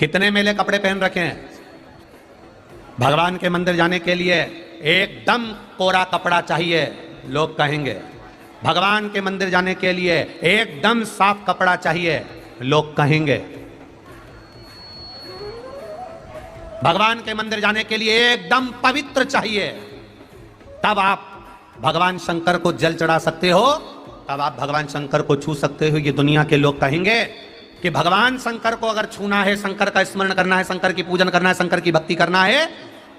कितने मेले कपड़े पहन रखे हैं। भगवान के मंदिर जाने के लिए एकदम कोरा कपड़ा चाहिए, लोग कहेंगे। भगवान के मंदिर जाने के लिए एकदम साफ कपड़ा चाहिए, लोग कहेंगे। भगवान के मंदिर जाने के लिए एकदम पवित्र चाहिए, तब आप भगवान शंकर को जल चढ़ा सकते हो, तब आप भगवान शंकर को छू सकते हो। ये दुनिया के लोग कहेंगे कि भगवान शंकर को अगर छूना है, शंकर का स्मरण करना है, शंकर की पूजन करना है, शंकर की भक्ति करना है,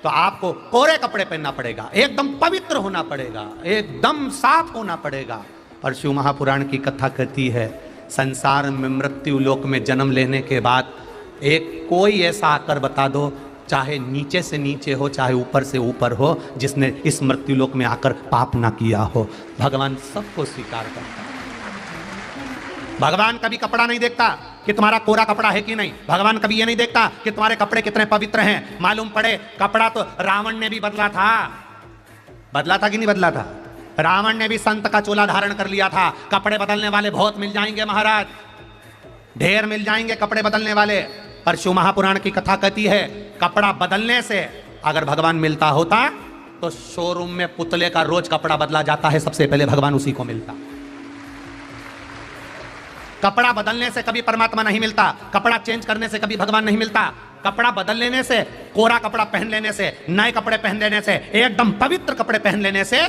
तो आपको कोरे कपड़े पहनना पड़ेगा, एकदम पवित्र होना पड़ेगा, एकदम साफ होना पड़ेगा। और शिव महापुराण की कथा कहती है, संसार में मृत्यु लोक में जन्म लेने के बाद एक कोई ऐसा आकर बता दो, चाहे नीचे से नीचे हो चाहे ऊपर से ऊपर हो, जिसने इस मृत्यु लोक में आकर पाप ना किया हो। भगवान सबको स्वीकार करता है। भगवान कभी कपड़ा नहीं देखता कि तुम्हारा कोरा कपड़ा है कि नहीं। भगवान कभी ये नहीं देखता कि तुम्हारे कपड़े कितने पवित्र हैं। मालूम पड़े कपड़ा तो रावण ने भी बदला था। बदला था कि नहीं बदला था? रावण ने भी संत का चोला धारण कर लिया था। कपड़े बदलने वाले बहुत मिल जाएंगे महाराज, ढेर मिल जाएंगे कपड़े बदलने वाले। पर शिव महापुराण की कथा कहती है, कपड़ा बदलने से अगर भगवान मिलता होता तो शोरूम में पुतले का रोज कपड़ा बदला जाता है, सबसे पहले भगवान उसी को मिलता। कपड़ा बदलने से कभी परमात्मा नहीं मिलता, कपड़ा चेंज करने से कभी भगवान नहीं मिलता। कपड़ा बदल लेने से, कोरा कपड़ा पहन लेने से, नए कपड़े पहन लेने से, एकदम पवित्र कपड़े पहन लेने से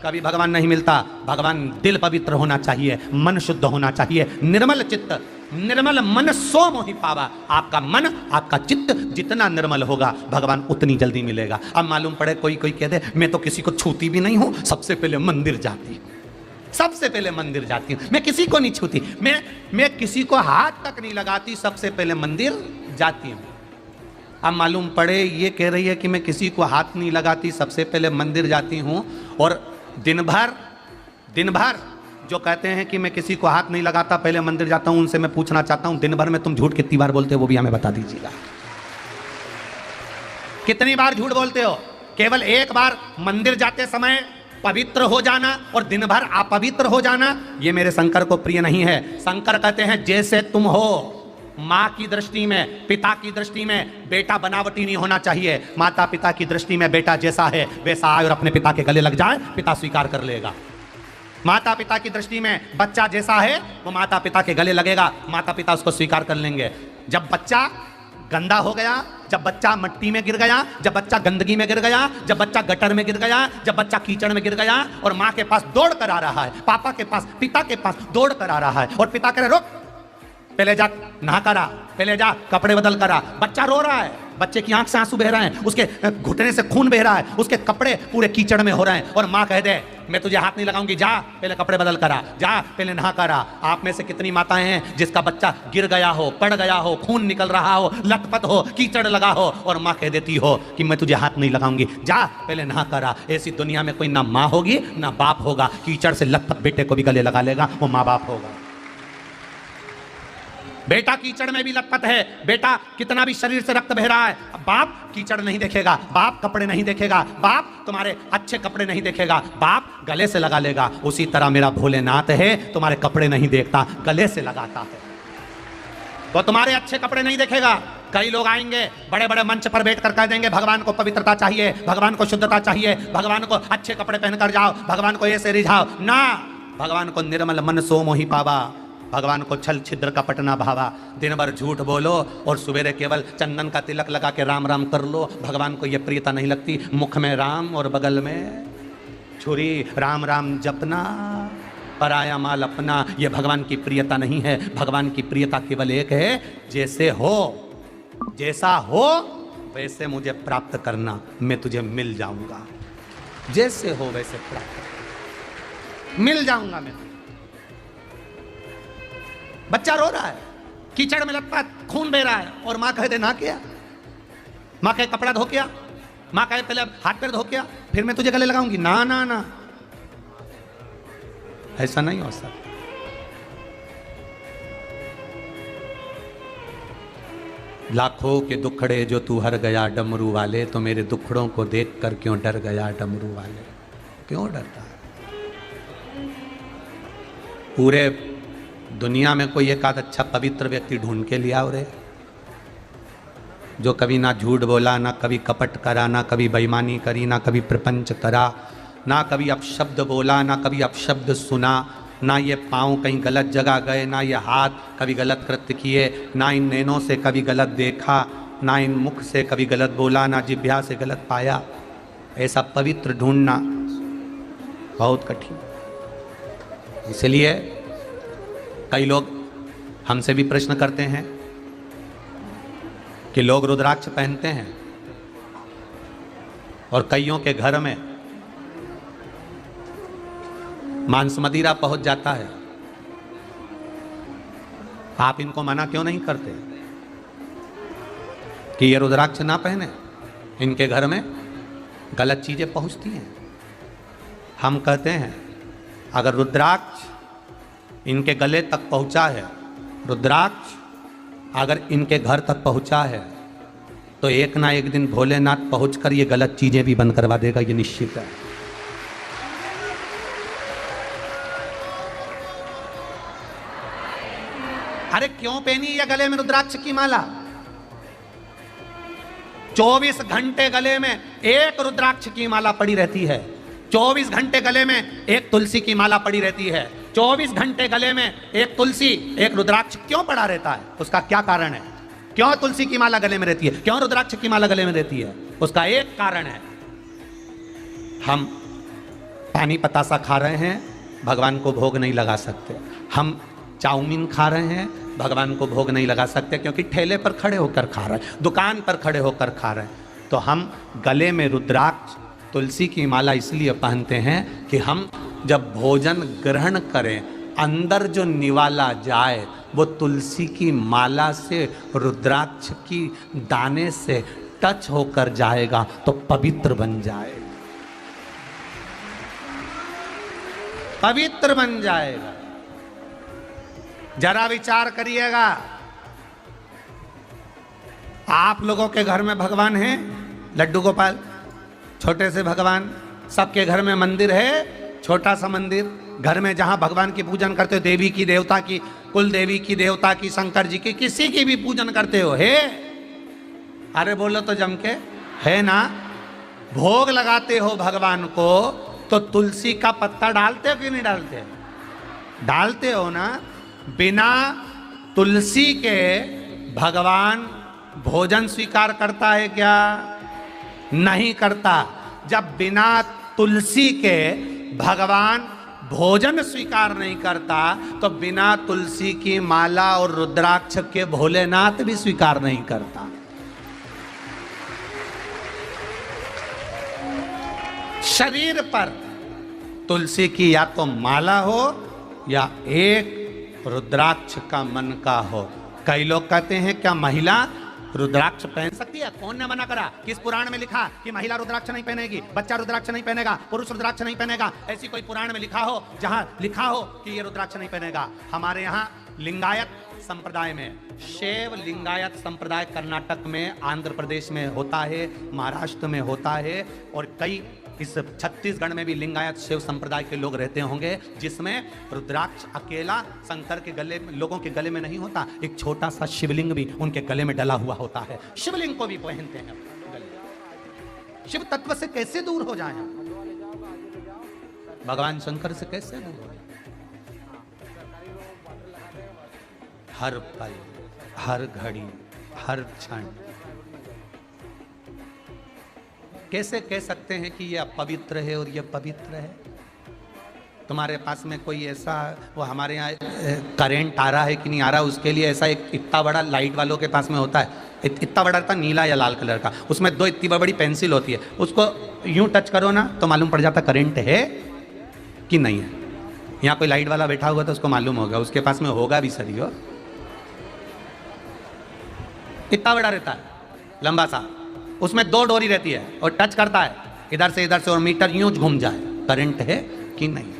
कभी भगवान नहीं मिलता। भगवान दिल पवित्र होना चाहिए, मन शुद्ध होना चाहिए, निर्मल चित्त, निर्मल मन सो मोहि पावा। आपका मन, आपका चित्त जितना निर्मल होगा, भगवान उतनी जल्दी मिलेगा। अब मालूम पड़े कोई कह दे, मैं तो किसी को छूती भी नहीं हूं, सबसे पहले मंदिर जाती हूं, सबसे पहले मंदिर जाती हूं, मैं किसी को नहीं छूती, मैं किसी को हाथ तक नहीं लगाती, सबसे पहले मंदिर जाती हूं। अब मालूम पड़े ये कह रही है कि मैं किसी को हाथ नहीं लगाती, सबसे पहले मंदिर जाती हूं, और दिन भर जो कहते हैं कि मैं किसी को हाथ नहीं लगाता पहले मंदिर जाता हूं, उनसे मैं पूछना चाहता हूं, दिन भर में तुम झूठ कितनी बार बोलते हो, वो भी हमें बता दीजिएगा। कितनी बार झूठ बोलते हो? केवल एक बार मंदिर जाते समय पवित्र हो जाना और दिन भर अपवित्र हो जाना, ये मेरे शंकर को प्रिय नहीं है। शंकर कहते हैं जैसे तुम हो, माँ की दृष्टि में, पिता की दृष्टि में बेटा बनावटी नहीं होना चाहिए। माता पिता की दृष्टि में बेटा जैसा है वैसा आए और अपने पिता के गले लग जाए, पिता स्वीकार कर लेगा। माता पिता की दृष्टि में बच्चा जैसा है वो माता पिता के गले लगेगा, माता पिता उसको स्वीकार कर लेंगे। जब बच्चा गंदा हो गया, जब बच्चा मिट्टी में गिर गया, जब बच्चा गंदगी में गिर गया, जब बच्चा गटर में गिर गया, जब बच्चा कीचड़ में गिर गया और माँ के पास दौड़ कर आ रहा है, पापा के पास, पिता के पास दौड़ कर आ रहा है, और पिता कह रहे रुक, पहले जा नहा करा, पहले जा कपड़े बदल करा। बच्चा रो रहा है, बच्चे की आंख से आंसू बह रहे हैं, उसके घुटने से खून बह रहा है, उसके कपड़े पूरे कीचड़ में हो रहे हैं, और माँ कह दे मैं तुझे हाथ नहीं लगाऊंगी, जा पहले कपड़े बदल करा, जा पहले नहा करा। आप में से कितनी माताएं हैं जिसका बच्चा गिर गया हो, पड़ गया हो, खून निकल रहा हो, लथपथ हो, कीचड़ लगा हो, और माँ कह देती हो कि मैं तुझे हाथ नहीं लगाऊंगी, जा पहले नहा करा। ऐसी दुनिया में कोई ना माँ होगी ना बाप होगा। कीचड़ से लथपथ बेटे को भी गले लगा लेगा, वो माँ बाप होगा। बेटा कीचड़ में भी लथपथ है, बेटा कितना भी शरीर से रक्त बह रहा है, बाप कीचड़ नहीं देखेगा, बाप कपड़े नहीं देखेगा, बाप तुम्हारे अच्छे कपड़े नहीं देखेगा, बाप गले से लगा लेगा। उसी तरह मेरा भोलेनाथ है, तुम्हारे कपड़े नहीं देखता, गले से लगाता है, तो तुम्हारे अच्छे कपड़े नहीं देखेगा। कई लोग आएंगे बड़े बड़े मंच पर बैठ कर कह देंगे भगवान को पवित्रता चाहिए, भगवान को शुद्धता चाहिए, भगवान को अच्छे कपड़े पहनकर जाओ, भगवान को ऐसे रिझाओ ना। भगवान को निर्मल मन सो मोहि पावा, भगवान को छल छिद्र कपट ना भावा। दिन भर झूठ बोलो और सवेरे केवल चंदन का तिलक लगा के राम राम कर लो, भगवान को ये प्रियता नहीं लगती। मुख में राम और बगल में छुरी, राम राम जपना, पराया माल अपना, ये भगवान की प्रियता नहीं है। भगवान की प्रियता केवल एक है, जैसे हो, जैसा हो वैसे मुझे प्राप्त करना, मैं तुझे मिल जाऊंगा। जैसे हो वैसे प्राप्त मिल जाऊंगा मैं। बच्चा रो रहा है, कीचड़ में लथपथ, खून बह रहा है, और माँ कहे दे ना किया, माँ कहे कपड़ा धो किया, माँ कहे पहले हाथ पैर धो किया फिर मैं तुझे गले लगाऊंगी, ना ना ना, ऐसा नहीं हो सकता। लाखों के दुखड़े जो तू हर गया डमरू वाले, तो मेरे दुखड़ों को देख कर क्यों डर गया डमरू वाले? क्यों डरता है? पूरे दुनिया में कोई एक आध अच्छा पवित्र व्यक्ति ढूंढ के लिया और जो कभी ना झूठ बोला, ना कभी कपट करा, ना कभी बेईमानी करी, ना कभी प्रपंच करा, ना कभी अपशब्द बोला, ना कभी अपशब्द सुना, ना ये पाँव कहीं गलत जगह गए, ना ये हाथ कभी गलत कृत्य किए, ना इन नैनों से कभी गलत देखा, ना इन मुख से कभी गलत बोला, ना जिह्वा से गलत पाया। ऐसा पवित्र ढूंढना बहुत कठिन। इसलिए कई लोग हमसे भी प्रश्न करते हैं कि लोग रुद्राक्ष पहनते हैं और कईयों के घर में मांस मदिरा पहुंच जाता है, आप इनको मना क्यों नहीं करते कि ये रुद्राक्ष ना पहने, इनके घर में गलत चीजें पहुंचती हैं। हम कहते हैं अगर रुद्राक्ष इनके गले तक पहुंचा है, रुद्राक्ष अगर इनके घर तक पहुंचा है, तो एक ना एक दिन भोलेनाथ पहुंचकर ये गलत चीजें भी बंद करवा देगा, ये निश्चित है। अरे क्यों पहनी है गले में रुद्राक्ष की माला? 24 घंटे गले में एक रुद्राक्ष की माला पड़ी रहती है, 24 घंटे गले में एक तुलसी की माला पड़ी रहती है, 24 घंटे गले में एक तुलसी एक रुद्राक्ष क्यों पड़ा रहता है? उसका क्या कारण है? क्यों तुलसी की माला गले में रहती है, क्यों रुद्राक्ष की माला गले में रहती है? उसका एक कारण है, हम पानी पतासा खा रहे हैं, भगवान को भोग नहीं लगा सकते। हम चाउमीन खा रहे हैं, भगवान को भोग नहीं लगा सकते क्योंकि ठेले पर खड़े होकर खा रहे हैं, दुकान पर खड़े होकर खा रहे हैं। तो हम गले में रुद्राक्ष तुलसी की माला इसलिए पहनते हैं कि हम जब भोजन ग्रहण करें, अंदर जो निवाला जाए वो तुलसी की माला से, रुद्राक्ष की दाने से टच होकर जाएगा तो पवित्र बन जाएगा, पवित्र बन जाएगा। जरा विचार करिएगा, आप लोगों के घर में भगवान हैं, लड्डू गोपाल, छोटे से भगवान, सबके घर में मंदिर है, छोटा सा मंदिर, घर में जहां भगवान की पूजन करते हो, देवी की, देवता की, कुल देवी की, देवता की, शंकर जी की, किसी की भी पूजन करते हो, है? अरे बोलो तो जम के, है ना? भोग लगाते हो भगवान को तो तुलसी का पत्ता डालते हो कि नहीं डालते? डालते हो ना। बिना तुलसी के भगवान भोजन स्वीकार करता है क्या? नहीं करता। जब बिना तुलसी के भगवान भोजन स्वीकार नहीं करता तो बिना तुलसी की माला और रुद्राक्ष के भोलेनाथ भी स्वीकार नहीं करता। शरीर पर तुलसी की या तो माला हो या एक रुद्राक्ष का मन का हो। कई लोग कहते हैं क्या महिला रुद्राक्ष पहन सकती है? कौन ने मना करा? किस पुराण में लिखा कि महिला रुद्राक्ष नहीं पहनेगी, बच्चा रुद्राक्ष नहीं पहनेगा, पुरुष रुद्राक्ष नहीं पहनेगा? ऐसी कोई पुराण में लिखा हो जहां लिखा हो कि ये रुद्राक्ष नहीं पहनेगा? हमारे यहाँ लिंगायत संप्रदाय में, शैव लिंगायत संप्रदाय कर्नाटक में, आंध्र प्रदेश में होता है, महाराष्ट्र में होता है, और कई इस छत्तीसगढ़ में भी लिंगायत शिव संप्रदाय के लोग रहते होंगे, जिसमें रुद्राक्ष अकेला शंकर के गले में, लोगों के गले में नहीं होता, एक छोटा सा शिवलिंग भी उनके गले में डला हुआ होता है। शिवलिंग को भी पहनते हैं गले। शिव तत्व से कैसे दूर हो जाएं? भगवान शंकर से कैसे दूर हो जाएं? हर पल, हर घड़ी, हर क्षण कैसे कह सकते हैं कि ये अपवित्र है और ये पवित्र है? तुम्हारे पास में कोई ऐसा, वो हमारे यहाँ करंट आ रहा है कि नहीं आ रहा, उसके लिए ऐसा एक इतना बड़ा लाइट वालों के पास में होता है, इतना बड़ा था नीला या लाल कलर का, उसमें दो इतनी बड़ी पेंसिल होती है, उसको यूं टच करो ना तो मालूम पड़ जाता करंट है कि नहीं है। यहाँ कोई लाइट वाला बैठा हुआ तो उसको मालूम होगा, उसके पास में होगा भी सही हो। इतना बड़ा रहता है, लंबा सा, उसमें दो डोरी रहती है और टच करता है इधर से और मीटर यूं घूम जाए, करंट है कि नहीं?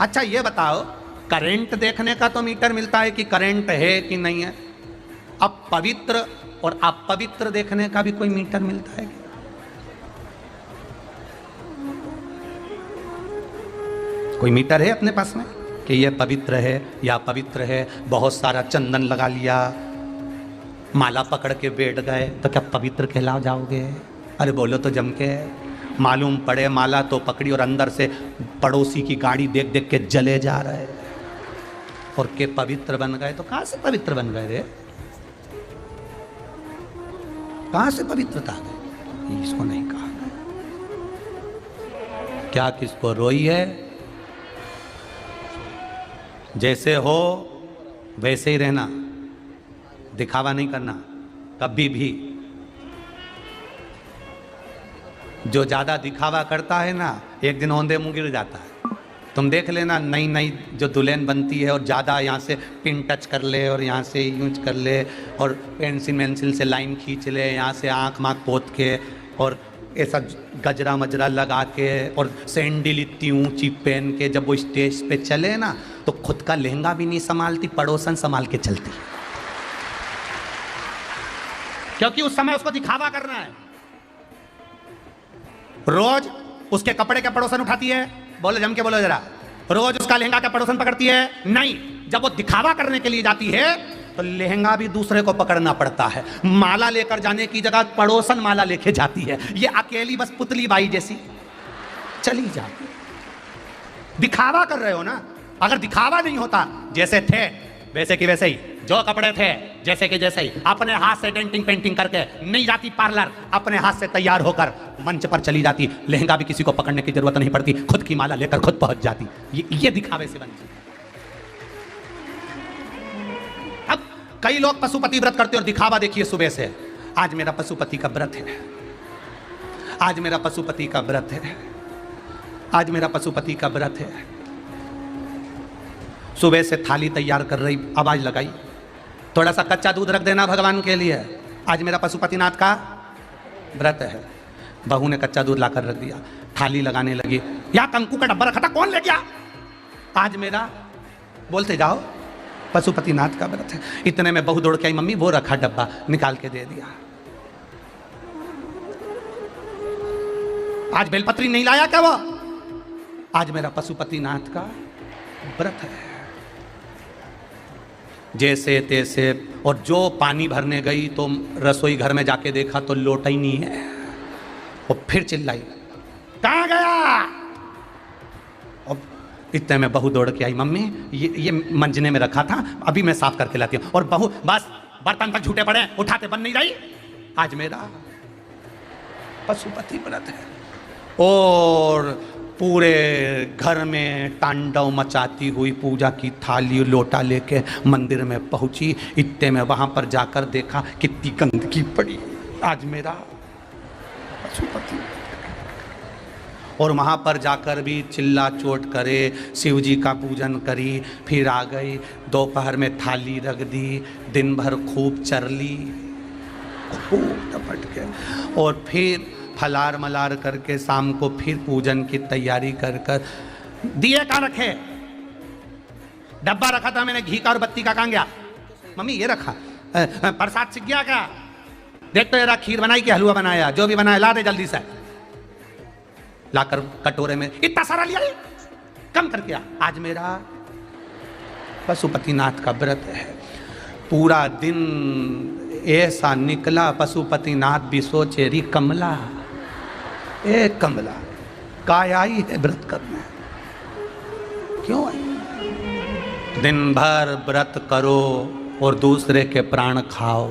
अच्छा ये बताओ, करंट देखने का तो मीटर मिलता है कि करंट है कि नहीं है, अब पवित्र और अपवित्र देखने का भी कोई मीटर मिलता है? कोई मीटर है अपने पास में कि यह पवित्र है या अपवित्र है? बहुत सारा चंदन लगा लिया, माला पकड़ के बैठ गए तो क्या पवित्र कहला जाओगे? अरे बोलो तो जम के। मालूम पड़े माला तो पकड़ी और अंदर से पड़ोसी की गाड़ी देख देख के जले जा रहे और के पवित्र बन गए। तो कहां से पवित्र बन गए रे? कहां से पवित्रता गई? इसको नहीं कहा। क्या किसको रोई है? जैसे हो वैसे ही रहना, दिखावा नहीं करना कभी भी। जो ज्यादा दिखावा करता है ना, एक दिन औंधे मुंह गिर जाता है। तुम देख लेना, नई नई जो दुल्हन बनती है और ज़्यादा यहाँ से पिन टच कर ले और यहाँ से यूज कर ले और पेंसिल से लाइन खींच ले, यहाँ से आँख माँख पोत के और ऐसा गजरा मजरा लगा के और सैंडल इतनी ऊंची पहन के जब वो स्टेज पे चले ना, तो खुद का लहंगा भी नहीं संभालती, पड़ोसन संभाल के चलती, क्योंकि उस समय उसको दिखावा करना है। रोज उसके कपड़े का पड़ोसन उठाती है, बोलो जम के बोलो जरा, रोज उसका लहंगा का पड़ोसन पकड़ती है? नहीं। जब वो दिखावा करने के लिए जाती है तो लहंगा भी दूसरे को पकड़ना पड़ता है। माला लेकर जाने की जगह पड़ोसन माला लेके जाती है। ये अकेली बस पुतली बाई जैसी चली जाती। दिखावा कर रहे हो ना। अगर दिखावा नहीं होता, जैसे थे वैसे की वैसे ही, जो कपड़े थे जैसे के जैसे ही, अपने हाथ से डेंटिंग पेंटिंग करके नहीं जाती पार्लर, अपने हाथ से तैयार होकर मंच पर चली जाती, लहंगा भी किसी को पकड़ने की जरूरत नहीं पड़ती, खुद की माला लेकर खुद पहुंच जाती। ये दिखावे से बनती। अब कई लोग पशुपति व्रत करते और दिखावा देखिए सुबह से, आज मेरा पशुपति का व्रत है, आज मेरा पशुपति का व्रत है, आज मेरा पशुपति का व्रत है। सुबह से थाली तैयार कर रही, आवाज लगाई, थोड़ा सा कच्चा दूध रख देना भगवान के लिए, आज मेरा पशुपतिनाथ का व्रत है। बहू ने कच्चा दूध लाकर रख दिया, थाली लगाने लगी, या कंकु का डब्बा रखा था कौन ले गया? आज मेरा, बोलते जाओ, पशुपतिनाथ का व्रत है। इतने में बहू दौड़ के आई, मम्मी वो रखा डब्बा, निकाल के दे दिया। आज बेलपत्री नहीं लाया क्या वो? आज मेरा पशुपतिनाथ का व्रत है। जैसे तैसे, और जो पानी भरने गई तो रसोई घर में जाके देखा तो लोटा ही नहीं है, और फिर चिल्लाई, कहाँ गया? और इतने में बहू दौड़ के आई, मम्मी ये मंजने में रखा था, अभी मैं साफ करके लाती हूँ। और बहू बस बर्तन तक झूठे पड़े, उठाते बन नहीं रही। आज मेरा पशुपति व्रत है। और पूरे घर में तांडव मचाती हुई पूजा की थाली लोटा लेके मंदिर में पहुंची। इतने में वहां पर जाकर देखा कितनी गंदगी पड़ी। आज मेरा पशुपति, और वहां पर जाकर भी चिल्ला चोट करे, शिव जी का पूजन करी, फिर आ गई, दोपहर में थाली रख दी, दिन भर खूब चरली, खूब टपट के, और फिर फलार मलार करके शाम को फिर पूजन की तैयारी कर कर। दिए कहाँ रखे? डब्बा रखा था मैंने घी का और बत्ती का, कहाँ गया? मम्मी ये रखा। प्रसाद सीख गया क्या? देख तो जरा, खीर बनाई कि हलवा बनाया? जो भी बनाया ला दे जल्दी से। लाकर कटोरे में इतना सारा लिया, कम करके आ। आज मेरा पशुपतिनाथ का व्रत है। पूरा दिन ऐसा निकला, पशुपतिनाथ भी सोचे, री कमला, ए कमला काय आई है व्रत करने, क्यों आई? दिन भर व्रत करो और दूसरे के प्राण खाओ।